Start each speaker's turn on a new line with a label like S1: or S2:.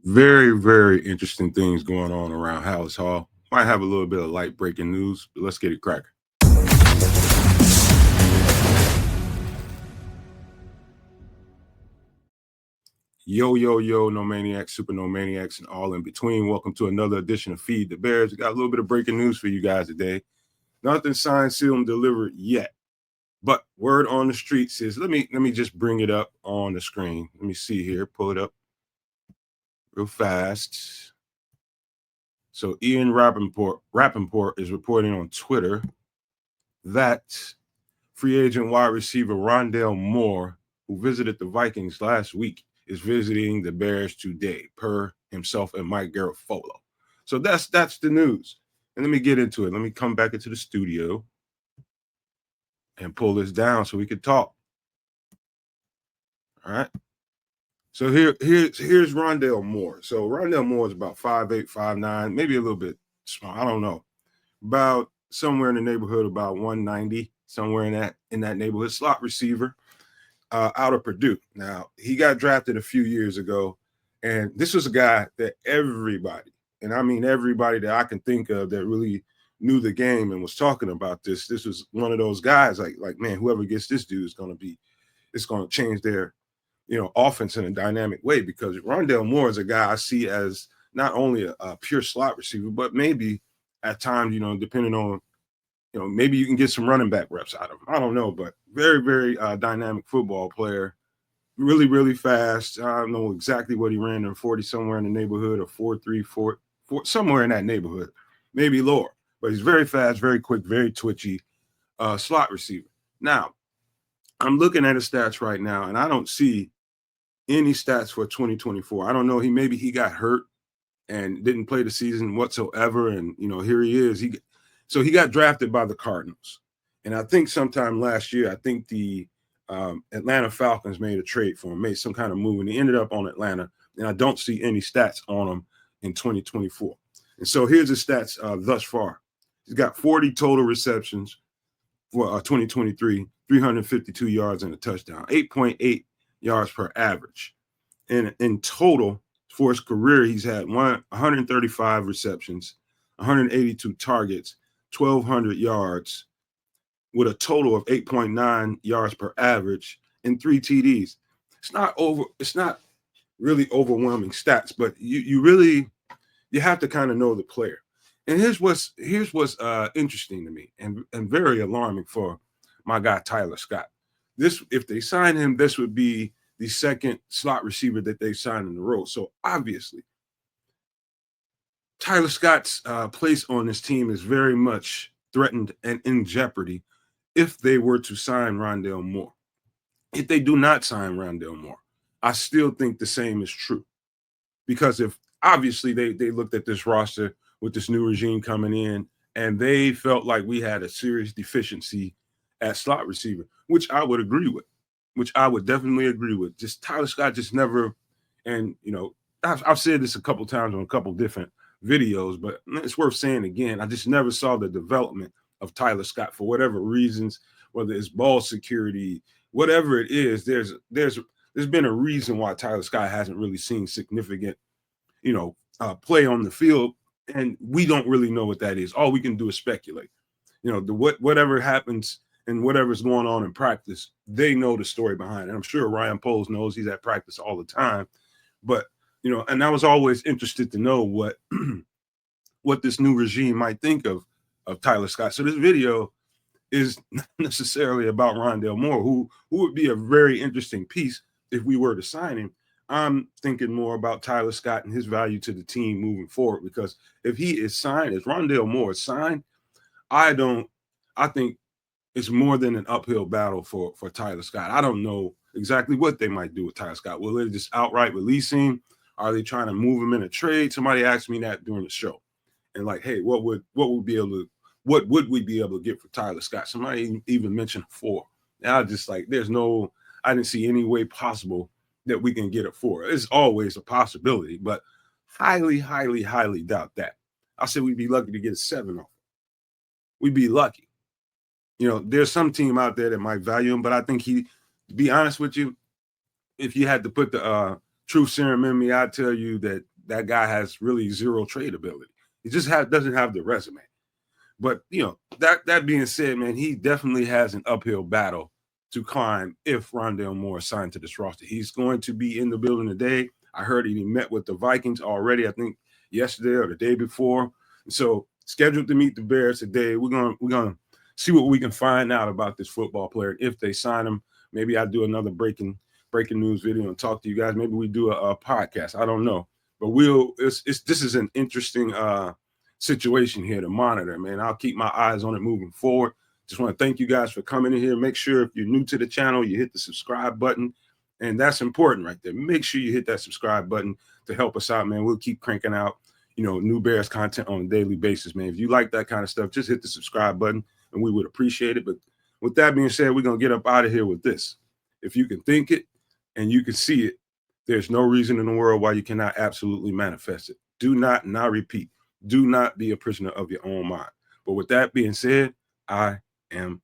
S1: Very, very interesting things going on around Hallis Hall. Might have a little bit of light breaking news, but let's get it cracking. Yo, yo, yo, no maniacs, super no maniacs, and all in between. Welcome to another edition of Feed the Bears. We got a little bit of breaking news for you guys today. Nothing signed, sealed, and delivered yet. But word on the streets is let me just bring it up on the screen. Let me see here. Pull it up real fast. So Ian Rappaport is reporting on Twitter that free agent wide receiver Rondale Moore, who visited the Vikings last week, is visiting the Bears today, per himself and Mike Garafolo. So that's the news. And let me get into it. Let me come back into the studio and pull this down so we can talk. All right. So here's Rondale Moore. So Rondale Moore is about 5'8", 5'9", maybe a little bit small. I don't know. About somewhere in the neighborhood, about 190, somewhere in that neighborhood. Slot receiver out of Purdue. Now, he got drafted a few years ago, and this was a guy that everybody, and I mean everybody that I can think of that really knew the game and was talking about this was one of those guys like man, whoever gets this dude is going to change their offense in a dynamic way, because Rondale Moore is a guy I see as not only a pure slot receiver, but maybe at times, depending on, maybe you can get some running back reps out of him. I don't know, but very, very dynamic football player. Really, really fast. I don't know exactly what he ran in 40, somewhere in the neighborhood of 4.3, 4, somewhere in that neighborhood, maybe lower. But he's very fast, very quick, very twitchy slot receiver. Now, I'm looking at his stats right now, and I don't see any stats for 2024. I don't know. Maybe he got hurt and didn't play the season whatsoever. And here he is. He got drafted by the Cardinals, and I think sometime last year, I think the Atlanta Falcons made a trade for him, made some kind of move, and he ended up on Atlanta. And I don't see any stats on him in 2024. And so here's his stats thus far. He's got 40 total receptions for 2023, 352 yards and a touchdown, 8.8 yards per average. And in total, for his career, he's had 135 receptions, 182 targets, 1,200 yards, with a total of 8.9 yards per average and 3 TDs. It's not really overwhelming stats, but you have to kind of know the player. And here's what's interesting to me and very alarming for my guy Tyler Scott. If they sign him, this would be the second slot receiver that they've signed in a row. So obviously, Tyler Scott's place on this team is very much threatened and in jeopardy if they were to sign Rondale Moore. If they do not sign Rondale Moore, I still think the same is true. Because if obviously they looked at this roster with this new regime coming in, and they felt like we had a serious deficiency at slot receiver, which I would agree with, which I would definitely agree with. Just Tyler Scott just never, and I've said this a couple times on a couple different videos, but it's worth saying again. I just never saw the development of Tyler Scott for whatever reasons, whether it's ball security, whatever it is. There's been a reason why Tyler Scott hasn't really seen significant, play on the field, and we don't really know what that is. All we can do is speculate. Whatever happens and whatever's going on in practice, they know the story behind it. I'm sure Ryan Poles knows. He's at practice all the time. But, and I was always interested to know what what this new regime might think of Tyler Scott. So this video is not necessarily about Rondale Moore, who would be a very interesting piece if we were to sign him. I'm thinking more about Tyler Scott and his value to the team moving forward, because if he is signed, if Rondale Moore is signed, I think it's more than an uphill battle for Tyler Scott. I don't know exactly what they might do with Tyler Scott. Will they just outright release him? Are they trying to move him in a trade? Somebody asked me that during the show. And like, hey, what would we be able to get for Tyler Scott? Somebody even mentioned 4. And I just like, I didn't see any way possible that we can get a 4. It's always a possibility, but highly, highly, highly doubt that. I said we'd be lucky to get a 7 off. We'd be lucky. There's some team out there that might value him, but I think to be honest with you, if you had to put the truth serum in me, I'd tell you that that guy has really zero trade ability. He just doesn't have the resume. But that being said, man, he definitely has an uphill battle to climb if Rondale Moore is signed to this roster. He's going to be in the building today. I heard he met with the Vikings already, I think yesterday or the day before. So scheduled to meet the Bears today. We're gonna see what we can find out about this football player. If they sign him, maybe I'll do another breaking news video and talk to you guys. Maybe we do a podcast. I don't know. But this is an interesting situation here to monitor, man. I'll keep my eyes on it moving forward. Just want to thank you guys for coming in here. Make sure if you're new to the channel, you hit the subscribe button. And that's important right there. Make sure you hit that subscribe button to help us out, man. We'll keep cranking out, new Bears content on a daily basis, man. If you like that kind of stuff, just hit the subscribe button and we would appreciate it. But with that being said, we're going to get up out of here with this. If you can think it and you can see it, there's no reason in the world why you cannot absolutely manifest it. Do not, and I repeat, do not be a prisoner of your own mind. But with that being said, I am